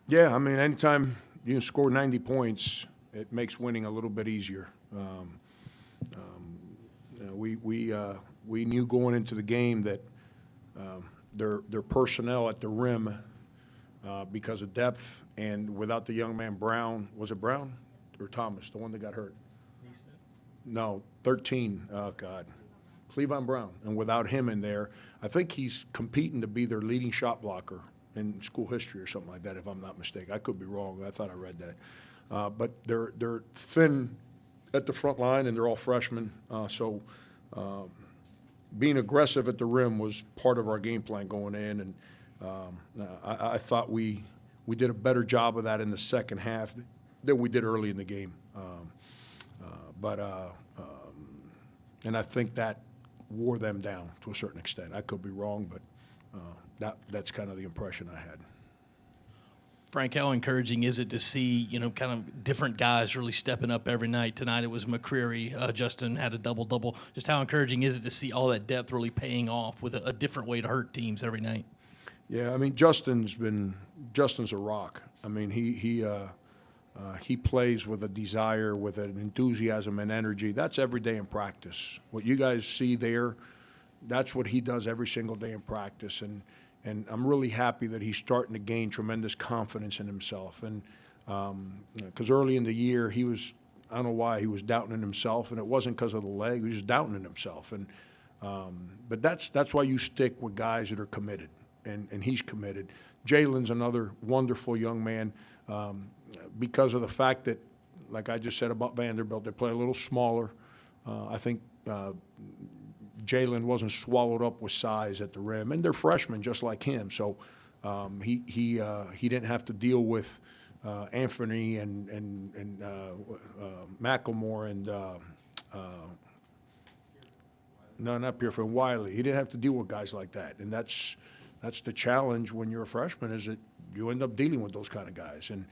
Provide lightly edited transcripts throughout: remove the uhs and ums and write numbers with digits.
Yeah, I mean, anytime you can score 90 points, it makes winning a little bit easier. We knew going into the game that their personnel at the rim, because of depth and without the young man Brown, was it Brown or Thomas, the one that got hurt? No, 13. Oh God, Cleavon Brown, and without him in there, I think he's competing to be their leading shot blocker in school history or something like that, if I'm not mistaken. I could be wrong. I thought I read that. But they're thin at the front line, and they're all freshmen. So being aggressive at the rim was part of our game plan going in, and I thought we did a better job of that in the second half than we did early in the game. And I think that wore them down to a certain extent. I could be wrong, but that's kind of the impression I had. Frank, how encouraging is it to see, kind of different guys really stepping up every night? Tonight it was McCreary. Justin had a double-double. Just how encouraging is it to see all that depth really paying off with a different way to hurt teams every night? Yeah, I mean, Justin's a rock. I mean, he plays with a desire, with an enthusiasm and energy. That's every day in practice. What you guys see there, that's what he does every single day in practice. And I'm really happy that he's starting to gain tremendous confidence in himself. And because early in the year, I don't know why, he was doubting in himself, and it wasn't because of the leg. He was just doubting in himself. And but that's why you stick with guys that are committed, and he's committed. Jalen's another wonderful young man. Because of the fact that, like I just said about Vanderbilt, they play a little smaller. I think Jalen wasn't swallowed up with size at the rim, and they're freshmen just like him. So he didn't have to deal with Anthony and Macklemore and no, not Pierre, and Wiley. He didn't have to deal with guys like that, and that's the challenge when you're a freshman, is that you end up dealing with those kind of guys. And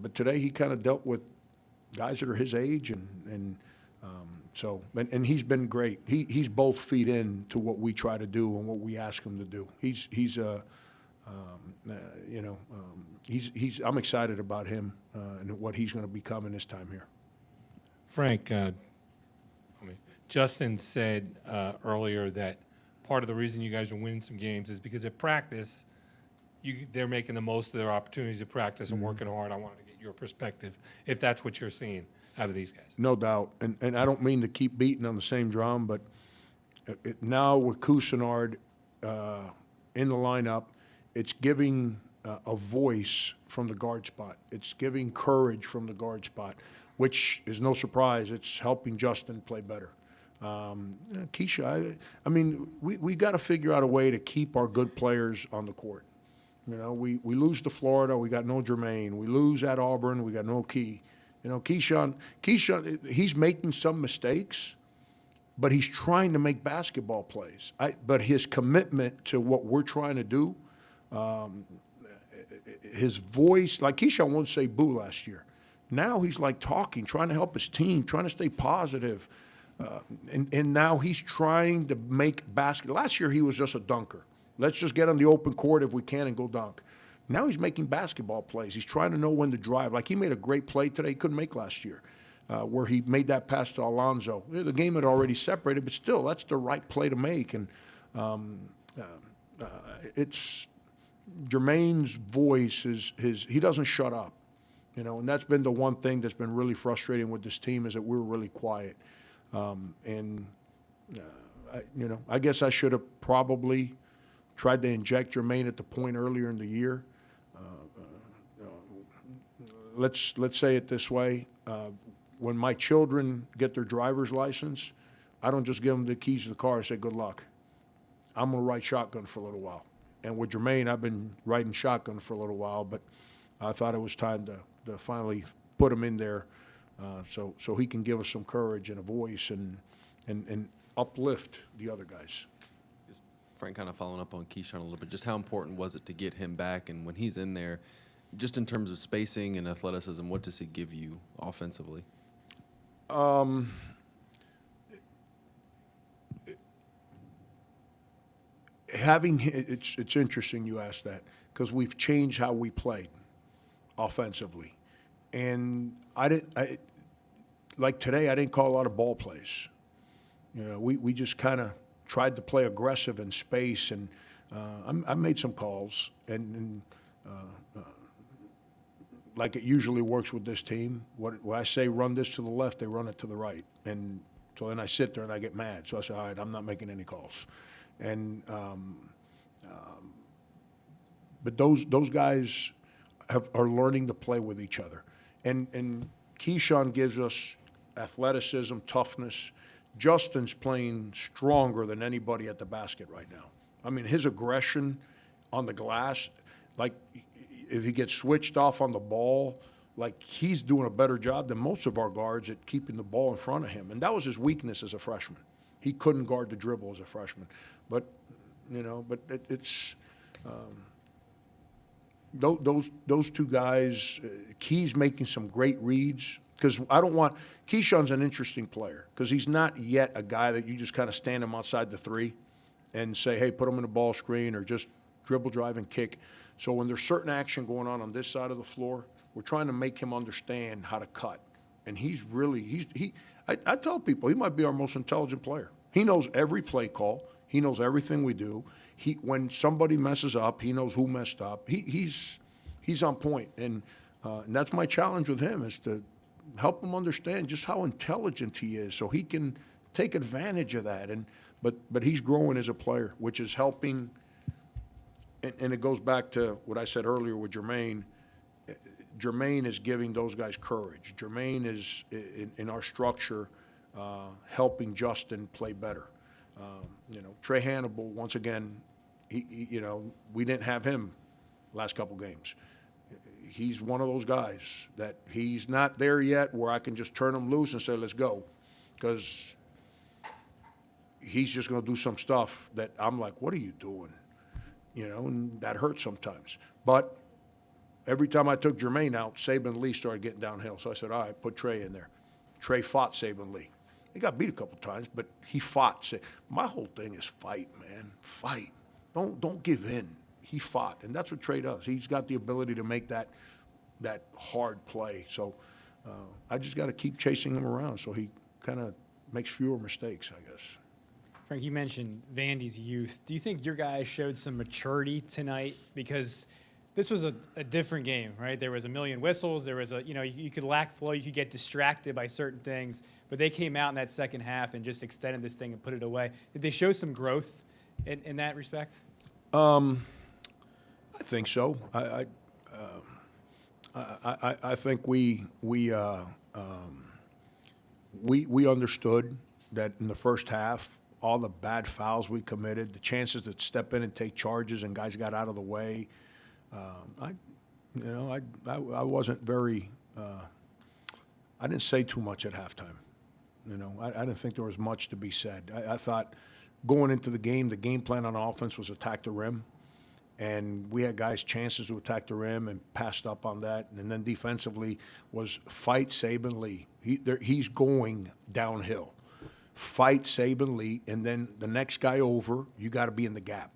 but today he kind of dealt with guys that are his age, and he's been great. He's both feet in to what we try to do and what we ask him to do. I'm excited about him and what he's going to become in his time here. Frank, Justin said earlier that part of the reason you guys are winning some games is because at practice, they're making the most of their opportunities to practice and working hard. I wanted to get your perspective, if that's what you're seeing out of these guys. No doubt. And I don't mean to keep beating on the same drum, but now with Cousinard in the lineup, it's giving a voice from the guard spot. It's giving courage from the guard spot, which is no surprise. It's helping Justin play better. Keyshawn, I mean, we got to figure out a way to keep our good players on the court. We lose to Florida, we got no Jermaine. We lose at Auburn, we got no Key. Keyshawn, he's making some mistakes, but he's trying to make basketball plays. But his commitment to what we're trying to do, his voice, like Keyshawn won't say boo last year. Now he's like talking, trying to help his team, trying to stay positive. And now he's trying to make basketball. Last year he was just a dunker. Let's just get on the open court if we can and go dunk. Now he's making basketball plays. He's trying to know when to drive. Like he made a great play today he couldn't make last year, where he made that pass to Alonzo. The game had already separated, but still, that's the right play to make. And it's Jermaine's voice is he doesn't shut up, and that's been the one thing that's been really frustrating with this team, is that we're really quiet. I guess I should have probably tried to inject Jermaine at the point earlier in the year. Let's say it this way. When my children get their driver's license, I don't just give them the keys to the car and say, good luck. I'm going to ride shotgun for a little while. And with Jermaine, I've been riding shotgun for a little while, but I thought it was time to finally put him in there so he can give us some courage and a voice and uplift the other guys. Frank, kind of following up on Keyshawn a little bit, just how important was it to get him back? And when he's in there, just in terms of spacing and athleticism, what does he give you offensively? It's interesting you asked that, because we've changed how we played. offensively. And like today, I didn't call a lot of ball plays. You know, we just kind of tried to play aggressive in space, and I made some calls, and like it usually works with this team, when I say run this to the left, they run it to the right. And so then I sit there and I get mad. So I say, all right, I'm not making any calls. And but those guys are learning to play with each other. And Keyshawn gives us athleticism, toughness. Justin's playing stronger than anybody at the basket right now. I mean, his aggression on the glass, like if he gets switched off on the ball, like he's doing a better job than most of our guards at keeping the ball in front of him. And that was his weakness as a freshman. He couldn't guard the dribble as a freshman. But, you know, it's those two guys, Key's making some great reads. Because I don't want – Keyshawn's an interesting player because he's not yet a guy that you just kind of stand him outside the three and say, hey, put him in a ball screen or just dribble, drive, and kick. So when there's certain action going on this side of the floor, we're trying to make him understand how to cut. And he's really – I tell people he might be our most intelligent player. He knows every play call. He knows everything we do. When somebody messes up, he knows who messed up. He's on point. And that's my challenge with him is to – help him understand just how intelligent he is so he can take advantage of that. But he's growing as a player, which is helping. And it goes back to what I said earlier with Jermaine. Jermaine is giving those guys courage. Jermaine is, in our structure, helping Justin play better. You know, Trey Hannibal, once again, you know, we didn't have him last couple games. He's one of those guys that he's not there yet where I can just turn him loose and say, let's go. Because he's just going to do some stuff that I'm like, what are you doing? You know, and that hurts sometimes. But every time I took Jermaine out, Saban Lee started getting downhill. So I said, all right, put Trey in there. Trey fought Saban Lee. He got beat a couple times, but he fought. My whole thing is fight, man. Fight. Don't give in. He fought, and that's what Trey does. He's got the ability to make that hard play. So I just got to keep chasing him around so he kind of makes fewer mistakes, I guess. Frank, you mentioned Vandy's youth. Do you think your guys showed some maturity tonight? Because this was a different game, right? There was a million whistles. There was you could lack flow. You could get distracted by certain things. But they came out in that second half and just extended this thing and put it away. Did they show some growth in that respect? I think so. I think we understood that in the first half, all the bad fouls we committed, the chances to step in and take charges, and guys got out of the way. I wasn't very. I didn't say too much at halftime. You know, I didn't think there was much to be said. I thought going into the game plan on offense was attack the rim. And we had guys' chances to attack the rim and passed up on that. And then defensively was fight Saban Lee. He's going downhill. Fight Saban Lee, and then the next guy over, you got to be in the gap.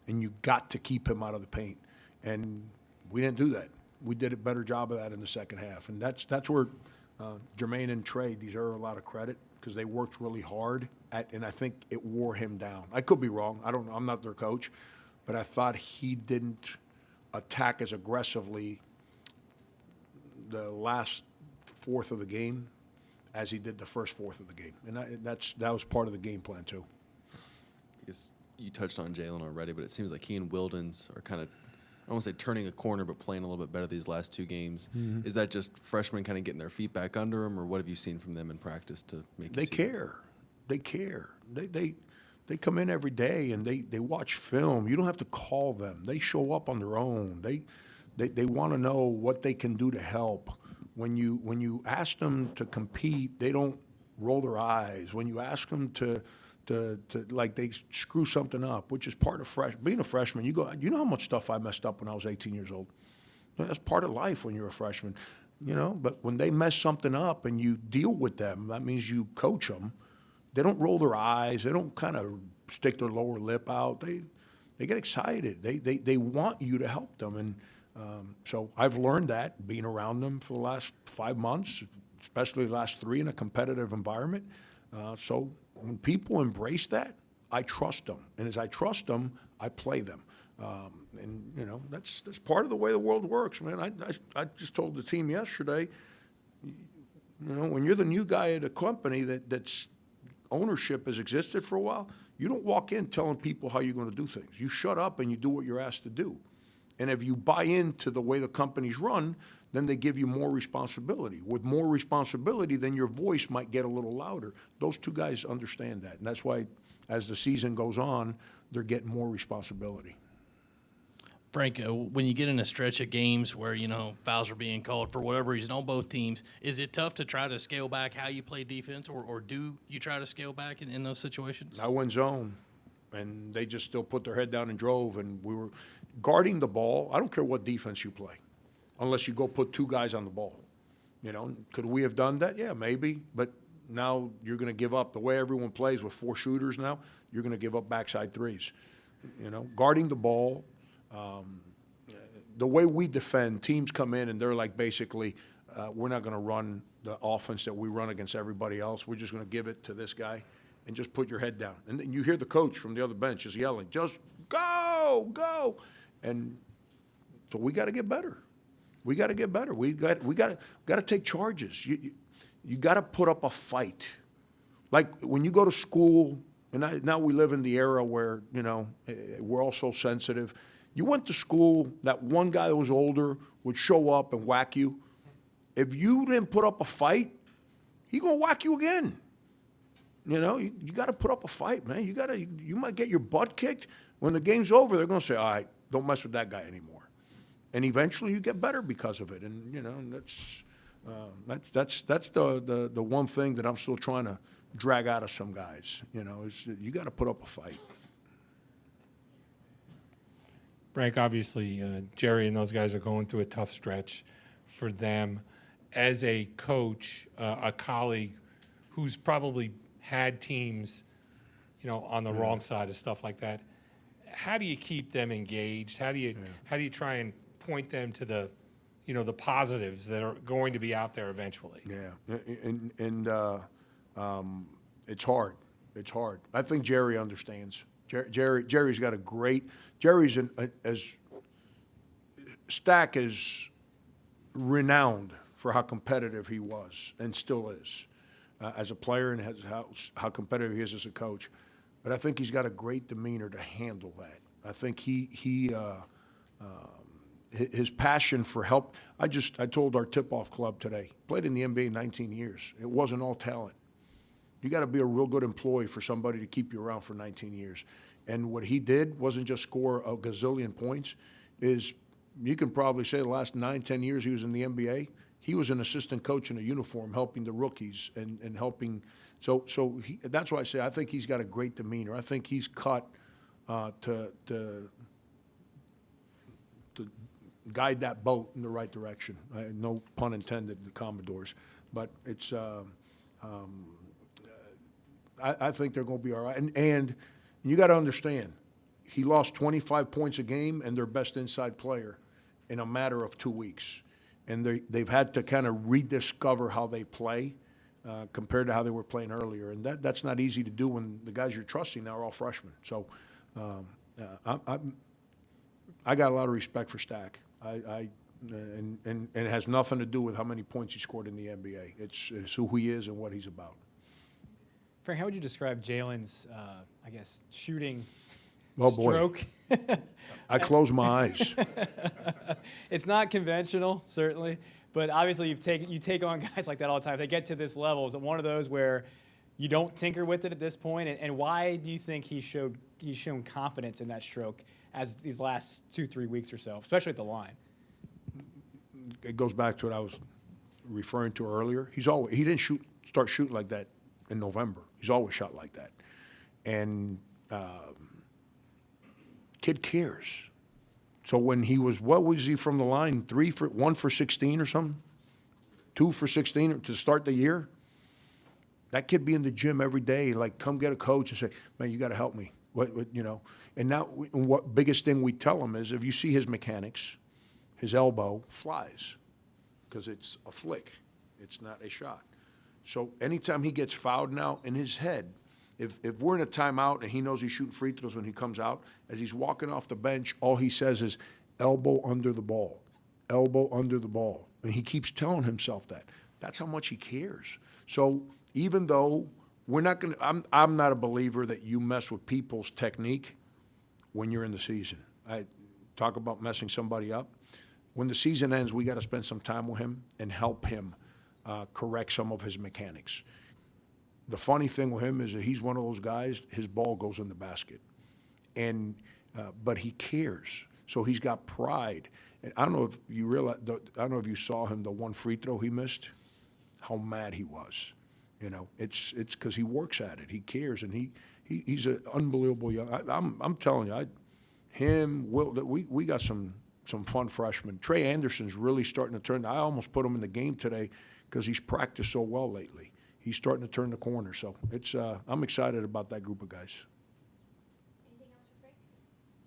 And you got to keep him out of the paint. And we didn't do that. We did a better job of that in the second half. And that's where Jermaine and Trey deserve a lot of credit because they worked really hard, and I think it wore him down. I could be wrong. I don't know. I'm not their coach. But I thought he didn't attack as aggressively the last fourth of the game as he did the first fourth of the game. And that was part of the game plan, too. I guess you touched on Jalen already, but it seems like he and Wildens are kind of, I don't want to say turning a corner, but playing a little bit better these last two games. Mm-hmm. Is that just freshmen kind of getting their feet back under them, or what have you seen from them in practice to make They care. They care. They come in every day and they watch film. You don't have to call them. They show up on their own. They want to know what they can do to help. When you ask them to compete, they don't roll their eyes. When you ask them to like they screw something up, which is part of being a freshman. You know how much stuff I messed up when I was 18 years old. That's part of life when you're a freshman. You know, but when they mess something up and you deal with them, that means you coach them. They don't roll their eyes. They don't kind of stick their lower lip out. They get excited. They want you to help them. And So I've learned that being around them for the last 5 months, especially the last 3 in a competitive environment. So when people embrace that, I trust them. And as I trust them, I play them. And, you know, that's part of the way the world works, man. I just told the team yesterday, you know, when you're the new guy at a company that's ownership has existed for a while, you don't walk in telling people how you're going to do things. You shut up and you do what you're asked to do. And if you buy into the way the company's run, then they give you more responsibility. With more responsibility, then your voice might get a little louder. Those two guys understand that. And that's why, as the season goes on, they're getting more responsibility. Frank, when you get in a stretch of games where, you know, fouls are being called for whatever reason on both teams, is it tough to try to scale back how you play defense, or do you try to scale back in those situations? I went zone, and they just still put their head down and drove, and we were guarding the ball. I don't care what defense you play, unless you go put 2 guys on the ball. You know, could we have done that? Yeah, maybe, but now you're going to give up. The way everyone plays with 4 shooters now, you're going to give up backside threes. You know, guarding the ball. The way we defend, teams come in and they're like, basically, we're not going to run the offense that we run against everybody else. We're just going to give it to this guy and just put your head down. And then you hear the coach from the other bench is yelling, just go, go. And so we got to get better. We got to get better. We got to take charges. You got to put up a fight. Like when you go to school, and now we live in the era where, you know, we're all so sensitive. You went to school, that one guy that was older would show up and whack you. If you didn't put up a fight, he gonna whack you again. You know, you got to put up a fight, man. You might get your butt kicked. When the game's over, they're gonna say, all right, don't mess with that guy anymore. And eventually you get better because of it. And, you know, that's the one thing that I'm still trying to drag out of some guys, you know, is you got to put up a fight. Frank, obviously, Jerry and those guys are going through a tough stretch for them. As a coach, a colleague who's probably had teams, you know, on the wrong side of stuff like that, how do you keep them engaged? How do you try and point them to the, you know, the positives that are going to be out there eventually? Yeah, and it's hard. It's hard. I think Jerry understands. Jerry's got a great. Jerry's as Stack is renowned for how competitive he was and still is as a player, and how competitive he is as a coach. But I think he's got a great demeanor to handle that. I think his passion for help. I told our tip-off club today, played in the NBA 19 years. It wasn't all talent. You got to be a real good employee for somebody to keep you around for 19 years. And what he did wasn't just score a gazillion points. Is you can probably say the last 9-10 years he was in the NBA, he was an assistant coach in a uniform helping the rookies and helping. So that's why I say I think he's got a great demeanor. I think he's cut to guide that boat in the right direction. No pun intended, the Commodores. But it's I think they're going to be all right. And you got to understand, he lost 25 points a game and their best inside player in a matter of 2 weeks. And they've had to kind of rediscover how they play compared to how they were playing earlier. And that's not easy to do when the guys you're trusting now are all freshmen. So I got a lot of respect for Stack. And it has nothing to do with how many points he scored in the NBA. It's who he is and what he's about. Frank, how would you describe Jalen's, I guess, shooting stroke? I close my eyes. It's not conventional, certainly, but obviously you take on guys like that all the time. They get to this level. Is it one of those where you don't tinker with it at this point? And why do you think he's shown confidence in that stroke as these last 2-3 weeks or so, especially at the line? It goes back to what I was referring to earlier. He didn't start shooting like that in November. He's always shot like that. And kid cares. So when he was, what was he from the line? 1 for 16 or something? 2 for 16 to start the year? That kid be in the gym every day, like come get a coach and say, man, you got to help me. What, you know? And now what biggest thing we tell him is if you see his mechanics, his elbow flies because it's a flick. It's not a shot. So anytime he gets fouled now in his head, if we're in a timeout and he knows he's shooting free throws when he comes out, as he's walking off the bench, all he says is elbow under the ball, elbow under the ball. And he keeps telling himself that. That's how much he cares. So even though we're not going to, I'm not a believer that you mess with people's technique when you're in the season. I talk about messing somebody up. When the season ends, we got to spend some time with him and help him correct some of his mechanics. The funny thing with him is that he's one of those guys, his ball goes in the basket. And, but he cares. So he's got pride. And I don't know if you realize, I don't know if you saw him, the one free throw he missed, how mad he was. You know, it's because he works at it. He cares, and he's an unbelievable young. I'm telling you, we got some fun freshmen. Trey Anderson's really starting to turn. I almost put him in the game today because he's practiced so well lately. He's starting to turn the corner. So I'm excited about that group of guys.